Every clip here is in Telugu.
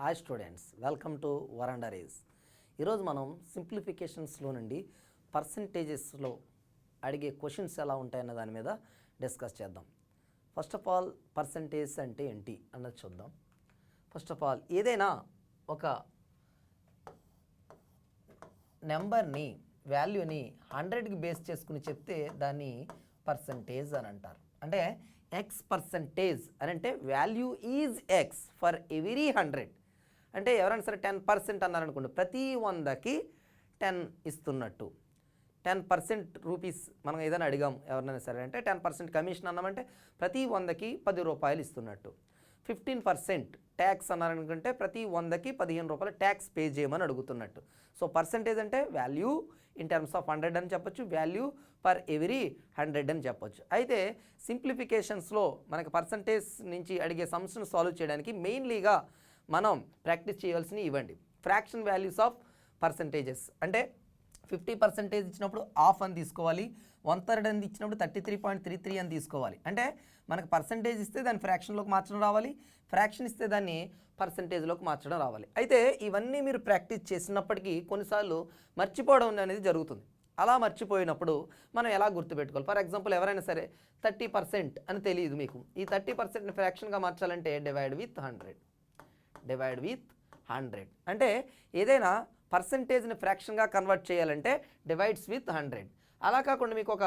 హాయ్ స్టూడెంట్స్, వెల్కమ్ టు వరండరీస్. ఈరోజు మనం సింప్లిఫికేషన్స్లో నుండి పర్సంటేజెస్లో అడిగే క్వశ్చన్స్ ఎలా ఉంటాయన్న దాని మీద డిస్కస్ చేద్దాం. ఫస్ట్ ఆఫ్ ఆల్ పర్సంటేజ్ అంటే ఏంటి అన్నది చూద్దాం. ఫస్ట్ ఆఫ్ ఆల్ ఏదైనా ఒక నెంబర్ని వాల్యూని 100కి బేస్ చేసుకుని చెప్తే దాన్ని పర్సంటేజ్ అని అంటారు. అంటే ఎక్స్ పర్సంటేజ్ అని అంటే value is X for every 100. అంటే ఎవరైనా సరే 10% అన్నారనుకోండి, ప్రతి 100కి 10 ఇస్తున్నట్టు. 10% రూపీస్ మనం ఏదైనా అడిగాం ఎవరినైనా సరే అంటే 10% కమిషన్ అన్నామంటే ప్రతి 100కి 10 రూపాయలు ఇస్తున్నట్టు. 15% ట్యాక్స్ అన్నారనుకుంటే ప్రతి 100కి 15 రూపాయలు ట్యాక్స్ పే చేయమని అడుగుతున్నట్టు. సో పర్సంటేజ్ అంటే వాల్యూ ఇన్ టర్మ్స్ ఆఫ్ 100 అని చెప్పొచ్చు, వాల్యూ పర్ ఎవ్రీ 100 అని చెప్పొచ్చు. అయితే సింప్లిఫికేషన్స్లో మనకి పర్సంటేజ్ నుంచి అడిగే సమ్స్ను సాల్వ్ చేయడానికి మెయిన్లీగా మనం ప్రాక్టీస్ చేయాల్సినవి ఇవ్వండి. ఫ్రాక్షన్ వాల్యూస్ ఆఫ్ పర్సంటేజెస్ అంటే 50% ఇచ్చినప్పుడు హాఫ్ అని తీసుకోవాలి, 1/3 అని ఇచ్చినప్పుడు 33.33 అని తీసుకోవాలి. అంటే మనకు పర్సంటేజ్ ఇస్తే దాన్ని ఫ్రాక్షన్లోకి మార్చడం రావాలి, ఫ్రాక్షన్ ఇస్తే దాన్ని పర్సంటేజ్లోకి మార్చడం రావాలి. అయితే ఇవన్నీ మీరు ప్రాక్టీస్ చేసినప్పటికీ కొన్నిసార్లు మర్చిపోవడం అనేది జరుగుతుంది. అలా మర్చిపోయినప్పుడు మనం ఎలా గుర్తుపెట్టుకోవాలి? ఫర్ ఎగ్జాంపుల్ ఎవరైనా సరే 30% అని తెలియదు మీకు. ఈ 30%ని ఫ్రాక్షన్గా మార్చాలంటే డివైడ్ విత్ 100 అంటే ఏదైనా పర్సంటేజ్ని ఫ్రాక్షన్గా కన్వర్ట్ చేయాలంటే డివైడ్స్ విత్ 100. అలా కాకుండా మీకు ఒక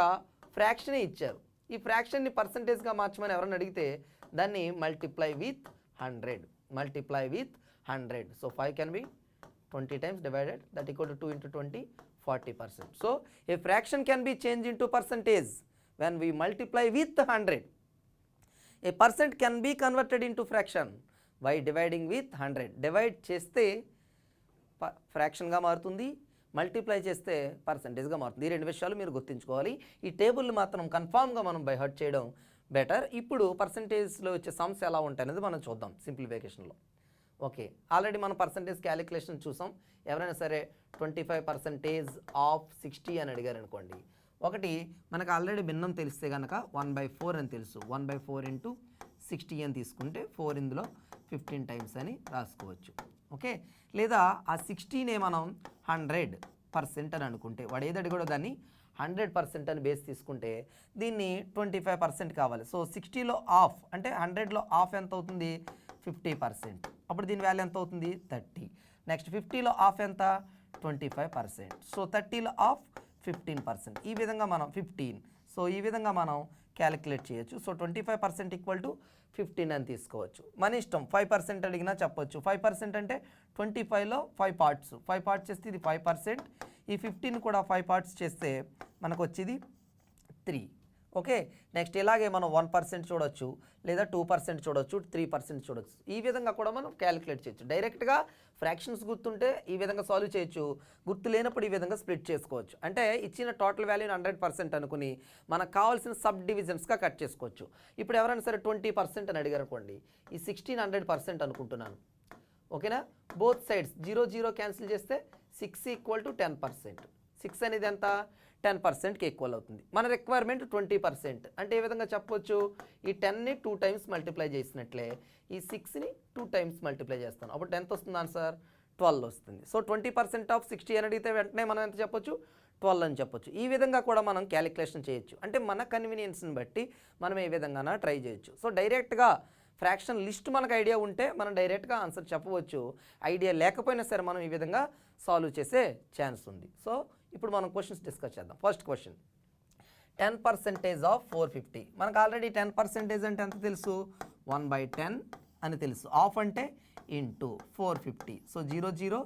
ఫ్రాక్షనే ఇచ్చారు, ఈ ఫ్రాక్షన్ని పర్సంటేజ్గా మార్చమని ఎవరైనా అడిగితే దాన్ని multiply with 100. So 5 can be 20 times divided, that equal to 2 into 20, 40%. So a fraction can be changed into percentage when we multiply with 100. A percent can be converted into fraction by dividing with 100. Divide చేస్తే ఫ్రాక్షన్గా మారుతుంది, మల్టిప్లై చేస్తే పర్సంటేజ్గా మారుతుంది. ఈ రెండు విషయాలు మీరు గుర్తుంచుకోవాలి. ఈ టేబుల్ని మాత్రం కన్ఫామ్గా మనం బై హార్ట్ చేయడం బెటర్. ఇప్పుడు పర్సంటేజ్లో వచ్చే సమ్స్ ఎలా ఉంటాయి అనేది మనం చూద్దాం సింప్లిఫికేషన్లో. ఓకే, ఆల్రెడీ మనం పర్సంటేజ్ క్యాలిక్యులేషన్ చూసాం. ఎవరైనా సరే 25% ఆఫ్ 60 అని అడిగారు అనుకోండి, ఒకటి మనకు ఆల్రెడీ భిన్నం తెలిస్తే కనుక 1/4 అని తెలుసు. 1/4 ఇంటూ 60 అని తీసుకుంటే 4 ఇందులో 15 times అని రాసుకోవచ్చు. ఓకే, లేదా ఆ 60నే మనం 100% అని అనుకుంటే, వాడు ఏది అడిగాడో దాన్ని 100% అని బేస్ తీసుకుంటే దీన్ని 25% కావాలి. సో 60లో ఆఫ్ అంటే 100లో ఆఫ్ ఎంత అవుతుంది? 50%. అప్పుడు దీని వాల్యూ ఎంత అవుతుంది? 30. నెక్స్ట్ 50లో ఆఫ్ ఎంత? 25%. సో 30లో ఆఫ్ 15%. ఈ విధంగా మనం 15. సో ఈ విధంగా మనం క్యాలిక్యులేట్ చేయొచ్చు. సో 25% ఈక్వల్ టు 15 అని తీసుకోవచ్చు. మన ఇష్టం, 5% అడిగినా చెప్పొచ్చు. 5% అంటే 25లో 5 parts. 5 parts చేస్తే ఇది 5%. ఈ 15 కూడా 5 parts చేస్తే మనకు వచ్చేది 3. ఓకే, నెక్స్ట్ ఇలాగే మనం 1% చూడొచ్చు, లేదా 2% చూడొచ్చు, 3% చూడొచ్చు. ఈ విధంగా కూడా మనం క్యాలిక్యులేట్ చేయొచ్చు. డైరెక్ట్గా ఫ్రాక్షన్స్ గుర్తుంటే ఈ విధంగా సాల్వ్ చేయొచ్చు, గుర్తు లేనప్పుడు ఈ విధంగా స్ప్లిట్ చేసుకోవచ్చు. అంటే ఇచ్చిన టోటల్ వాల్యూని 100% అనుకుని మనకు కావాల్సిన సబ్ డివిజన్స్గా కట్ చేసుకోవచ్చు. ఇప్పుడు ఎవరైనా సరే 20% అని అడిగారు అనుకోండి, ఈ 16 100% అనుకుంటున్నాను. ఓకేనా, బోత్ సైడ్స్ 0 0 క్యాన్సిల్ చేస్తే 6 ఈక్వల్ టు 10%. 6 అనేది ఎంత? 10%కి ఈక్వల్ అవుతుంది. మన రిక్వైర్మెంట్ 20%. అంటే ఏ విధంగా చెప్పవచ్చు? ఈ 10ని 2 times మల్టిప్లై చేసినట్లే ఈ 6ని 2 times మల్టిప్లై చేస్తాను. అప్పుడు ఎంత వస్తుంది ఆన్సర్? 12 వస్తుంది. సో 20% ఆఫ్ 60 అని అడిగితే వెంటనే మనం ఎంత చెప్పొచ్చు? 12 అని చెప్పొచ్చు. ఈ విధంగా కూడా మనం క్యాలిక్యులేషన్ చేయొచ్చు. అంటే మన కన్వీనియన్స్ని బట్టి మనం ఏ విధంగా ట్రై చేయొచ్చు. సో డైరెక్ట్గా ఫ్రాక్షన్ లిస్ట్ మనకు ఐడియా ఉంటే మనం డైరెక్ట్గా ఆన్సర్ చెప్పవచ్చు. ఐడియా లేకపోయినా సరే మనం ఈ విధంగా సాల్వ్ చేసే ఛాన్స్ ఉంది. సో ఇప్పుడు మనం క్వశ్చన్స్ డిస్కస్ చేద్దాం. First question, 10% of 450. మనకు ఆల్రెడీ 10% అంటే ఎంత తెలుసు? 1/10 అని తెలుసు. ఆఫ్ అంటే ఇంటూ 450. So 0 0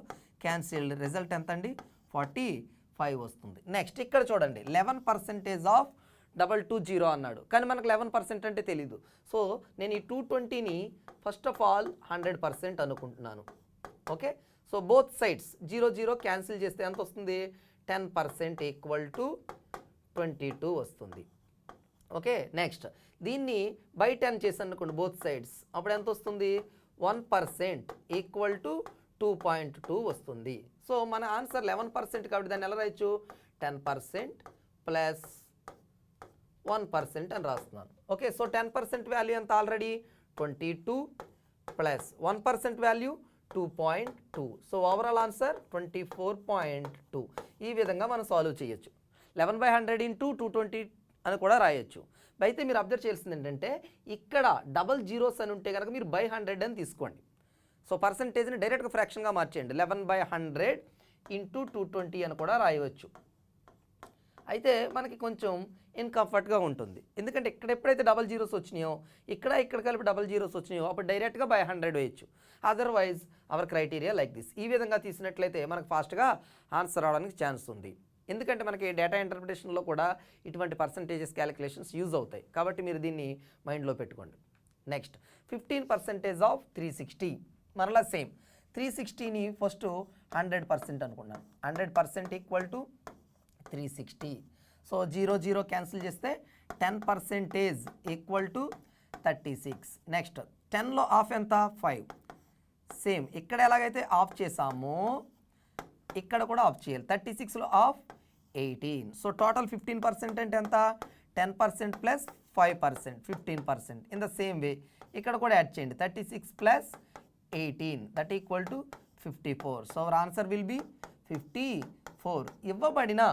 cancelled. రిజల్ట్ ఎంత అండి? 45 వస్తుంది. నెక్స్ట్ ఇక్కడ చూడండి, 11% ఆఫ్ 220 అన్నాడు, కానీ మనకు 11% అంటే తెలీదు. సో నేను ఈ 220ని ఫస్ట్ ఆఫ్ ఆల్ 100% అనుకుంటున్నాను. Okay, so both sides 0 0 cancel చేస్తే ఎంత వస్తుంది? 10% ఈక్వల్ టు 22 వస్తుంది. ఓకే, నెక్స్ట్ దీన్ని బై 10 చేసాను అనుకోండి బోత్ సైడ్స్, అప్పుడు ఎంత వస్తుంది? 1% ఈక్వల్ టు 2.2 వస్తుంది. సో మన ఆన్సర్ 11% కాబట్టి దాన్ని ఎలా రాయొచ్చు? 10% ప్లస్ 1% అని రాస్తున్నాను. ఓకే, సో 10% వాల్యూ ఎంత? Already 22 plus 1% value 2.2. So overall answer 24.2. ఈ విధంగా మనం సాల్వ్ చేయొచ్చు. 11/100 ఇంటూ 220 అని కూడా రాయొచ్చు. అయితే మీరు అబ్జర్వ్ చేయాల్సింది ఏంటంటే ఇక్కడ డబల్ జీరోస్ అని ఉంటే కనుక మీరు బై 100 అని తీసుకోండి. సో పర్సంటేజ్ని డైరెక్ట్గా ఫ్రాక్షన్గా మార్చేయండి. 11/100 ఇంటూ 220 అని కూడా రాయవచ్చు. అయితే మనకి కొంచెం ఇన్కంఫర్ట్గా ఉంటుంది. ఎందుకంటే ఇక్కడ ఎప్పుడైతే డబల్ జీరోస్ వచ్చినాయో ఇక్కడ కలిపి డబల్ జీరోస్ వచ్చినాయో అప్పుడు డైరెక్ట్గా బై 100 వేయచ్చు. Otherwise our criteria like this. ఈ విధంగా తీసినట్లయితే మనకు ఫాస్ట్గా ఆన్సర్ రావడానికి ఛాన్స్ ఉంది. ఎందుకంటే మనకి డేటా ఇంటర్ప్రిటేషన్లో కూడా ఇటువంటి పర్సంటేజెస్ క్యాలిక్యులేషన్స్ యూజ్ అవుతాయి. కాబట్టి మీరు దీన్ని మైండ్లో పెట్టుకోండి. Next 15% of 360. మరలా సేమ్ 360ని ఫస్ట్ 100% అనుకున్నాను. 100% ఈక్వల్ టు 360. సో 0 క్యాన్సిల్ చేస్తే 10% ఈక్వల్ టు 36. నెక్స్ట్ 10లో ఆఫ్ ఎంత? 5. సేమ్ ఇక్కడ ఎలాగైతే ఆఫ్ చేసామో ఇక్కడ కూడా ఆఫ్ చేయాలి. 36లో ఆఫ్ 18. సో టోటల్ 15% అంటే ఎంత? 10% plus 5% 15%. In the same way ఇక్కడ కూడా యాడ్ చేయండి. 36 plus 18 that equal to 54. So our answer will be 54. ఇవ్వబడిన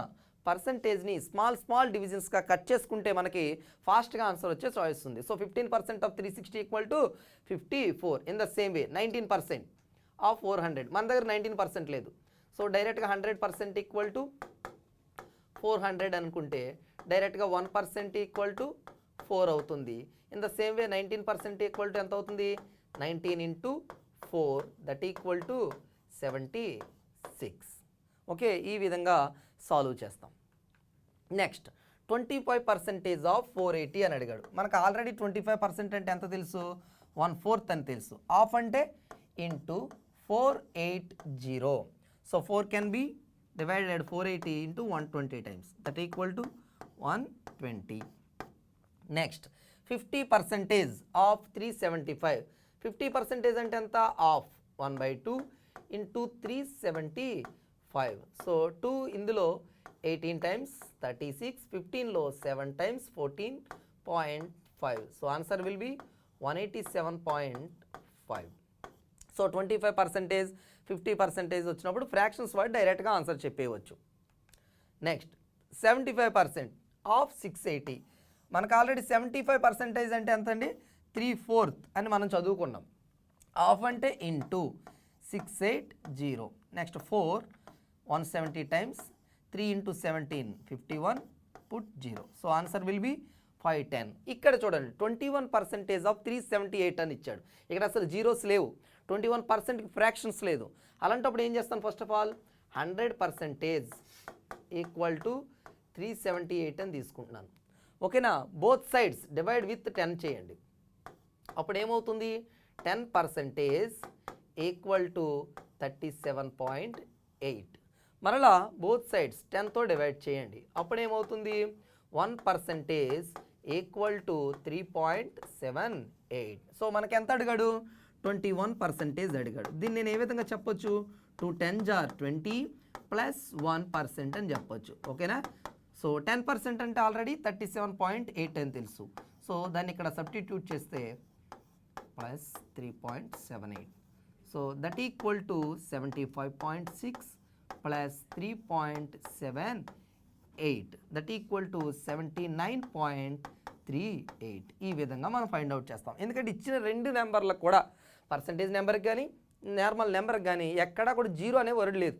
పర్సంటేజ్ని స్మాల్ డివిజన్స్గా కట్ చేసుకుంటే మనకి ఫాస్ట్గా ఆన్సర్ వచ్చే చాయిస్ ఉంది. So 15% of 360 equal to 54. In the same way 19% of 400. మన దగ్గర 19% లేదు. సో డైరెక్ట్గా 100% ఈక్వల్ టు 400 అనుకుంటే డైరెక్ట్గా 1% ఈక్వల్ టు 4 అవుతుంది. In the same way 19% equal to ఎంత అవుతుంది? 19 into 4 that equal to 76. Okay, ఈ విధంగా సాల్వ్ చేస్తాం. నెక్స్ట్ 25% ఆఫ్ 480 అని అడిగాడు. మనకు ఆల్రెడీ 25% అంటే ఎంత తెలుసు? 1/4 అని తెలుసు. ఆఫ్ అంటే into 480. So 4 can be divided 480 into 120 times. That equal to 120. Next 50% of 375. 50% అంటే ఎంత? Of 1/2 into 375. సో 2 ఇందులో 18 times 36, 15లో 7 times 14.5. So answer will be 187.5. So 25% 50% వచ్చినప్పుడు ఫ్రాక్షన్స్ వాడి డైరెక్ట్గా ఆన్సర్ చెప్పేయవచ్చు. Next 75% of 680. మనకు ఆల్రెడీ 75% అంటే ఎంత అండి? 3/4 అని మనం చదువుకున్నాం. ఆఫ్ అంటే into 680. Next 4 170 times 3 into 17 51 put 0. So answer will be 510. ఇక్కడ చూడండి 21% ఆఫ్ 378 అని ఇచ్చాడు. ఇక్కడ అసలు జీరోస్ లేవు, 21% ఫ్రాక్షన్స్ లేదు. అలాంటప్పుడు ఏం చేస్తాను? First of all 100% equal to 378 అని తీసుకుంటున్నాను. ఓకేనా? బోత్ సైడ్స్ డివైడ్ విత్ 10 చేయండి. అప్పుడు ఏమవుతుంది? 10% ఈక్వల్ టు 37.8. మరలా బోత్ సైడ్స్ 10తో డివైడ్ చేయండి. అప్పుడు ఏమవుతుంది? 1% ఈక్వల్ టు 3.78. సో మనకి ఎంత అడిగాడు? 21% అడిగాడు. దీన్ని నేను ఏ విధంగా చెప్పొచ్చు? 2 10s are 20 ప్లస్ 1% అని చెప్పొచ్చు. ఓకేనా? సో 10% అంటే ఆల్రెడీ 37.8 అని తెలుసు. సో దాన్ని ఇక్కడ సబ్స్టిట్యూట్ చేస్తే plus 3.78. So that equal to 75.6 plus 3.78 that equal to 79.38. ఈ విధంగా మనం ఫైండ్ అవుట్ చేస్తాం. ఎందుకంటే ఇచ్చిన రెండు నెంబర్లకు కూడా పర్సంటేజ్ నెంబర్కి కానీ నార్మల్ నెంబర్కి కానీ ఎక్కడా కూడా జీరో అనే వర్డ్ లేదు.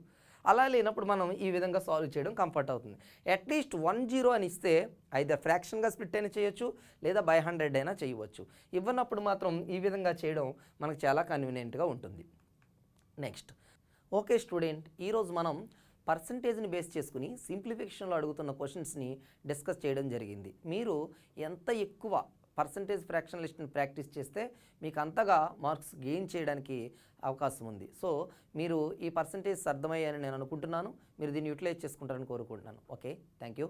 అలా లేనప్పుడు మనం ఈ విధంగా సాల్వ్ చేయడం కంఫర్ట్ అవుతుంది. అట్లీస్ట్ 10 అని ఇస్తే ఐదర్ ఫ్రాక్షన్గా స్ప్లిట్ అయినా చేయొచ్చు, లేదా బై 100 అయినా చేయవచ్చు. ఇవ్వనప్పుడు మాత్రం ఈ విధంగా చేయడం మనకు చాలా కన్వీనియంట్గా ఉంటుంది. నెక్స్ట్ ఓకే స్టూడెంట్, ఈరోజు మనం పర్సంటేజ్ని బేస్ చేసుకుని సింప్లిఫికేషన్లో అడుగుతున్న క్వశ్చన్స్ని డిస్కస్ చేయడం జరిగింది. మీరు ఎంత ఎక్కువ పర్సంటేజ్ ఫ్రాక్షన్ లిస్ట్ని ప్రాక్టీస్ చేస్తే మీకు అంతగా మార్క్స్ గెయిన్ చేయడానికి అవకాశం ఉంది. సో మీరు ఈ పర్సంటేజ్ అర్థమయ్యాయని నేను అనుకుంటున్నాను. మీరు దీన్ని యూటిలైజ్ చేసుకుంటారని కోరుకుంటున్నాను. Okay, thank you.